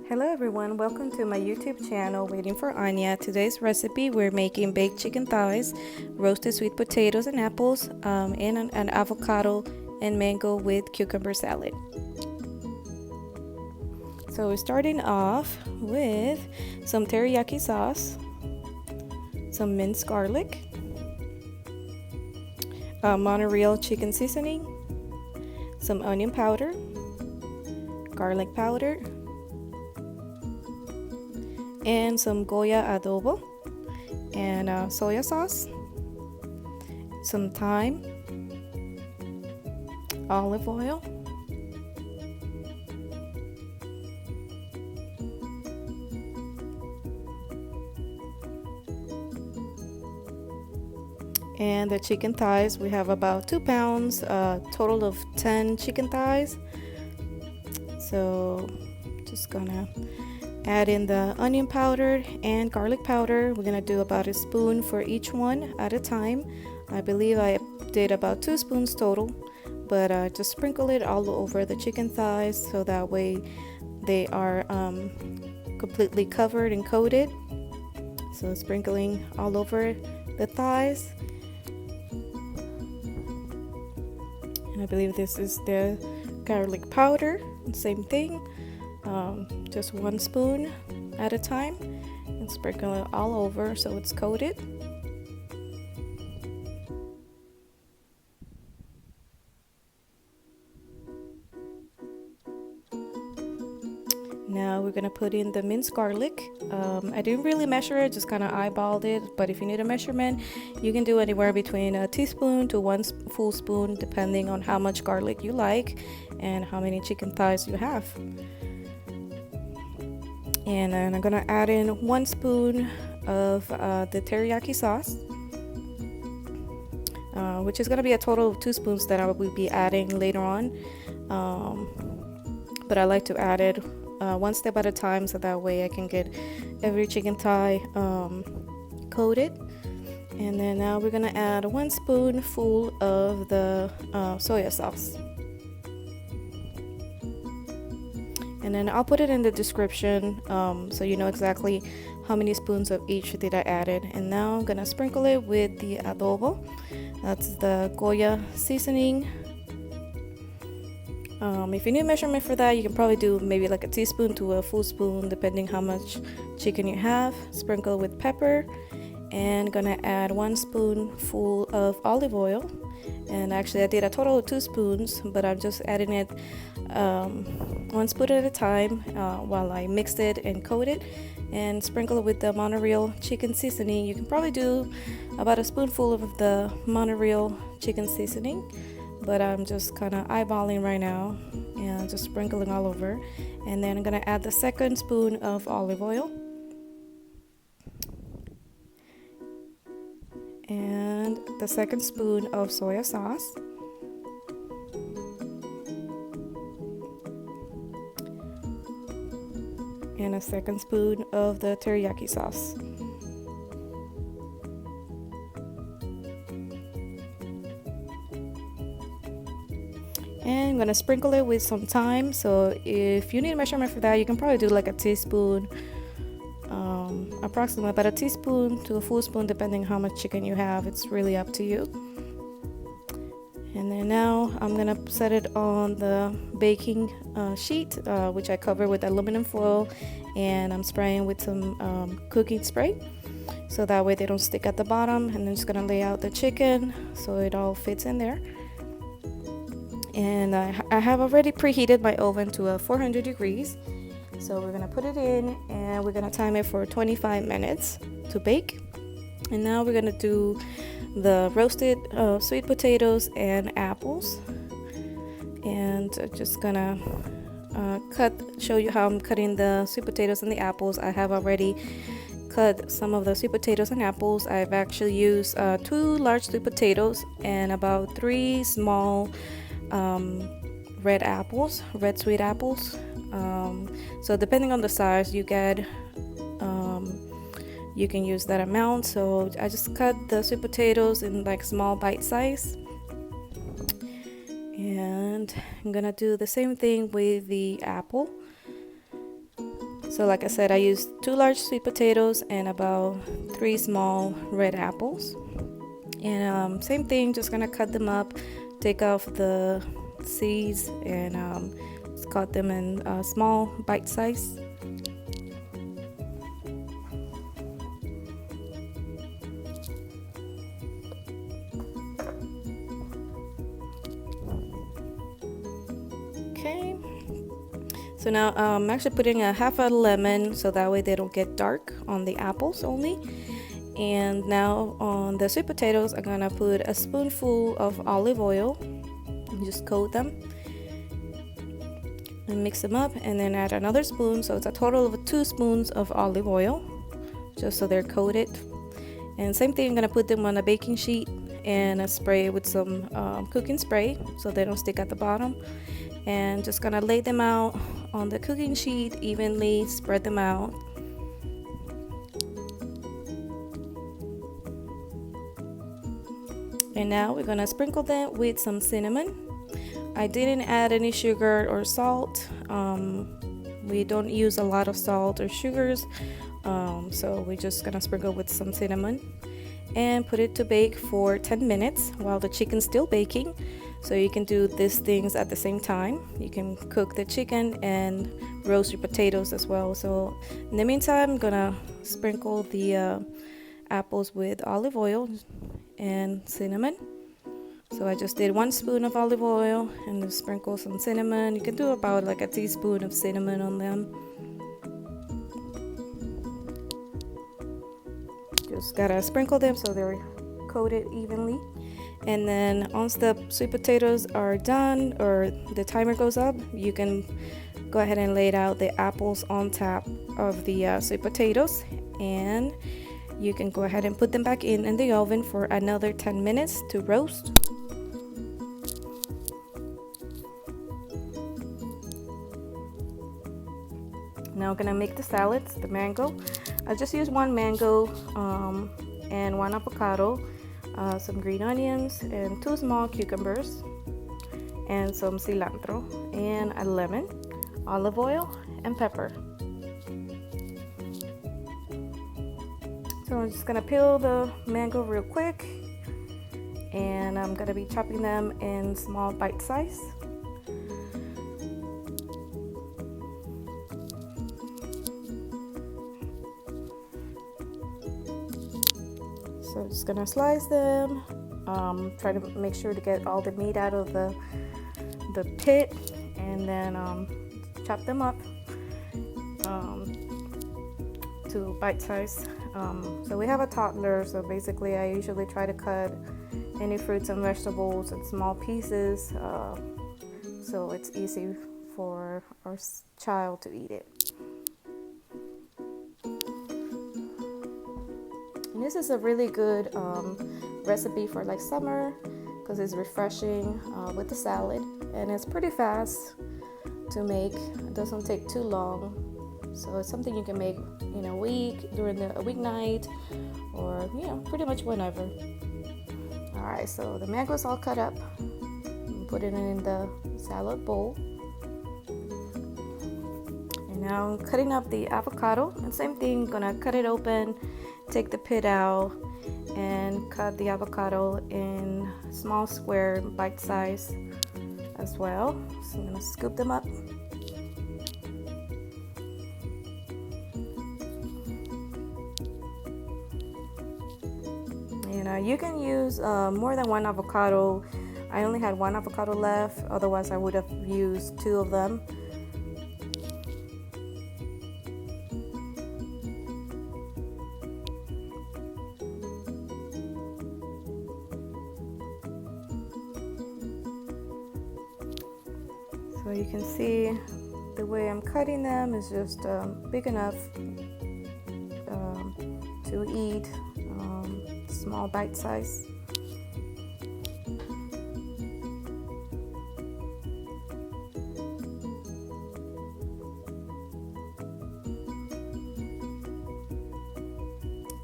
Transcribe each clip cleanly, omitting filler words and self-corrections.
Hello everyone, welcome to my YouTube channel, Waiting for Anya. Today's recipe, we're making baked chicken thighs, roasted sweet potatoes and apples, and an avocado and mango with cucumber salad. So we're starting off with some teriyaki sauce, some minced garlic, Montreal chicken seasoning, some onion powder, garlic powder, and some Goya adobo, and soya sauce, some thyme, olive oil, and the chicken thighs. We have about 2 pounds, total of 10 chicken thighs. So just gonna add in the onion powder and garlic powder. We're gonna do about a spoon for each one at a time. I believe I did about 2 spoons total, but just sprinkle it all over the chicken thighs so that way they are completely covered and coated. So sprinkling all over the thighs. And I believe this is the garlic powder, same thing. Just 1 spoon at a time and sprinkle it all over so it's coated. Now we're gonna put in the minced garlic. I didn't really measure it, just kind of eyeballed it, but if you need a measurement, you can do anywhere between a teaspoon to 1 full spoon depending on how much garlic you like and how many chicken thighs you have. And then I'm gonna add in 1 spoon of the teriyaki sauce, which is gonna be a total of 2 spoons that I will be adding later on. But I like to add it 1 step at a time so that way I can get every chicken thigh coated. And then now we're gonna add 1 spoonful of the soya sauce. And then I'll put it in the description so you know exactly how many spoons of each that I added. And now I'm gonna sprinkle it with the adobo. That's the Goya seasoning. If you need measurement for that, you can probably do maybe like a teaspoon to a full spoon depending how much chicken you have. Sprinkle with pepper, and gonna add 1 spoonful of olive oil. And actually I did a total of 2 spoons, but I'm just adding it 1 spoon at a time while I mixed it and coat it, and sprinkle it with the Montreal chicken seasoning. You can probably do about a spoonful of the Montreal chicken seasoning, but I'm just kind of eyeballing right now and just sprinkling all over. And then I'm gonna add the 2nd spoon of olive oil and the 2nd spoon of soya sauce, and a 2nd spoon of the teriyaki sauce. And I'm gonna sprinkle it with some thyme. So if you need a measurement for that, you can probably do like a teaspoon, approximately about a teaspoon to a full spoon depending how much chicken you have. It's really up to you. And then now I'm gonna set it on the baking sheet, which I cover with aluminum foil, and I'm spraying with some cooking spray so that way they don't stick at the bottom. And then just gonna lay out the chicken so it all fits in there. And I have already preheated my oven to 400 degrees. So we're gonna put it in and we're gonna time it for 25 minutes to bake. And now we're gonna do the roasted sweet potatoes and apples. And just gonna show you how I'm cutting the sweet potatoes and the apples. I have already cut some of the sweet potatoes and apples. I've actually used 2 large sweet potatoes and about 3 small red sweet apples. So depending on the size you get, you can use that amount. So I just cut the sweet potatoes in like small bite size, and I'm gonna do the same thing with the apple. So like I said, I used 2 large sweet potatoes and about 3 small red apples. And same thing, just gonna cut them up, take off the seeds, and just cut them in small bite size. Okay, so now I'm actually putting a half a lemon so that way they don't get dark on the apples only. And now on the sweet potatoes, I'm gonna put a spoonful of olive oil and just coat them and mix them up, and then add another spoon, so it's a total of 2 spoons of olive oil, just so they're coated. And same thing, I'm gonna put them on a baking sheet and spray with some cooking spray so they don't stick at the bottom. And just gonna lay them out on the cooking sheet evenly, spread them out. And now we're gonna sprinkle them with some cinnamon. I didn't add any sugar or salt. We don't use a lot of salt or sugars, so we're just gonna sprinkle with some cinnamon and put it to bake for 10 minutes while the chicken's still baking. So you can do these things at the same time. You can cook the chicken and roast your potatoes as well. So in the meantime, I'm gonna sprinkle the apples with olive oil and cinnamon. So I just did 1 spoon of olive oil and just sprinkle some cinnamon. You can do about like a teaspoon of cinnamon on them. Just gotta sprinkle them so they're coated evenly. And then once the sweet potatoes are done or the timer goes up, you can go ahead and lay out the apples on top of the sweet potatoes, and you can go ahead and put them back in the oven for another 10 minutes to roast. Now I'm gonna make the salads, the mango. I just used 1 mango and 1 avocado, some green onions and 2 small cucumbers, and some cilantro and a lemon, olive oil and pepper. So I'm just gonna peel the mango real quick, and I'm gonna be chopping them in small bite size. So I'm just gonna slice them, try to make sure to get all the meat out of the pit, and then chop them up to bite size. So we have a toddler, so basically I usually try to cut any fruits and vegetables in small pieces, so it's easy for our child to eat it. And this is a really good recipe for like summer because it's refreshing with the salad, and it's pretty fast to make. It doesn't take too long, so it's something you can make in a week, during a weeknight, or pretty much whenever. All right, so the mango is all cut up. Put it in the salad bowl. And now I'm cutting up the avocado, and same thing, gonna cut it open, take the pit out, and cut the avocado in small square bite size as well. So I'm gonna scoop them up. And you can use more than 1 avocado. I only had 1 avocado left, otherwise I would have used 2 of them. So you can see the way I'm cutting them is just big enough to eat, small bite size.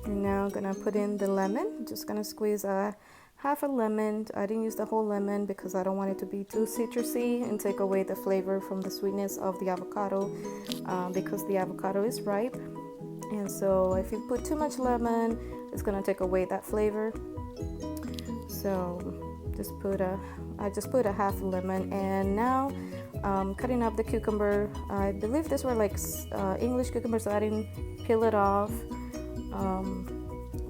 And now I'm gonna put in the lemon. Just gonna squeeze a half a lemon. I didn't use the whole lemon because I don't want it to be too citrusy and take away the flavor from the sweetness of the avocado, because the avocado is ripe. And so if you put too much lemon, it's gonna take away that flavor. So I just put a half a lemon. And now cutting up the cucumber. I believe these were like English cucumbers, so I didn't peel it off.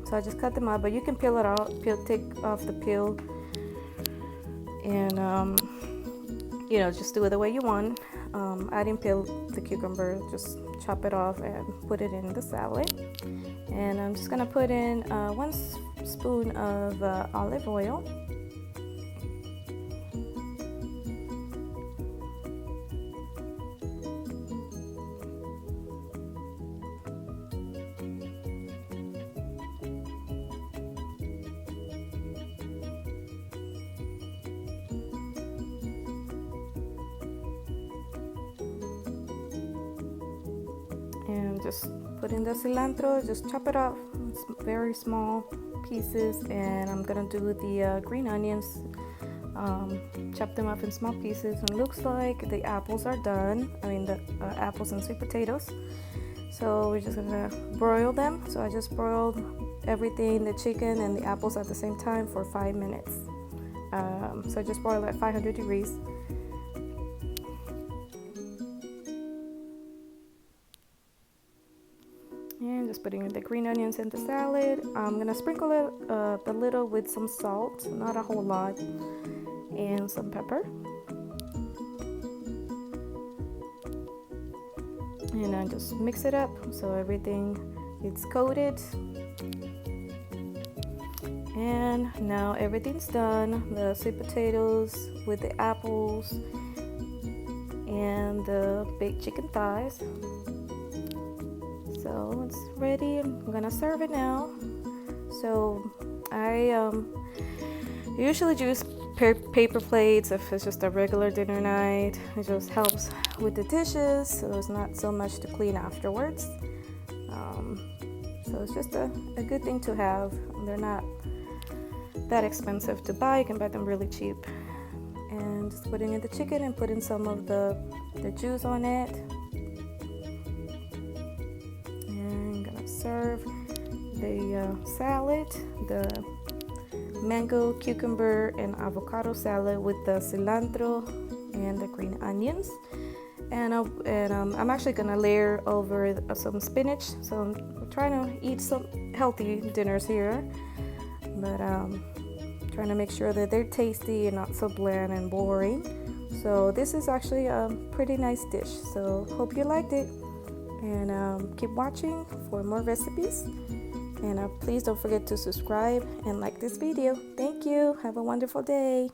So I just cut them up, but you can peel it out, take off the peel, and just do it the way you want. I didn't peel the cucumber, just chop it off and put it in the salad. And I'm just gonna put in 1 spoon of olive oil. And just put in the cilantro, just chop it up very small pieces. And I'm gonna do the green onions, chop them up in small pieces. And it looks like the apples are done. I mean the apples and sweet potatoes. So we're just gonna broil them. So I just broiled everything, the chicken and the apples at the same time for 5 minutes. So I just broiled at 500 degrees. And just putting the green onions in the salad. I'm gonna sprinkle it a little with some salt, not a whole lot, and some pepper. And I just mix it up so everything is coated. And now everything's done. The sweet potatoes with the apples and the baked chicken thighs. So it's ready. I'm gonna serve it now. So I usually use paper plates if it's just a regular dinner night. It just helps with the dishes, so there's not so much to clean afterwards. So it's just a good thing to have. They're not that expensive to buy. You can buy them really cheap. And just putting in the chicken and putting some of the juice on it. Serve the salad, the mango, cucumber, and avocado salad with the cilantro and the green onions. And I'm actually gonna layer over some spinach. So I'm trying to eat some healthy dinners here, but trying to make sure that they're tasty and not so bland and boring. So this is actually a pretty nice dish. So hope you liked it. And keep watching for more recipes. And please don't forget to subscribe and like this video. Thank you. Have a wonderful day.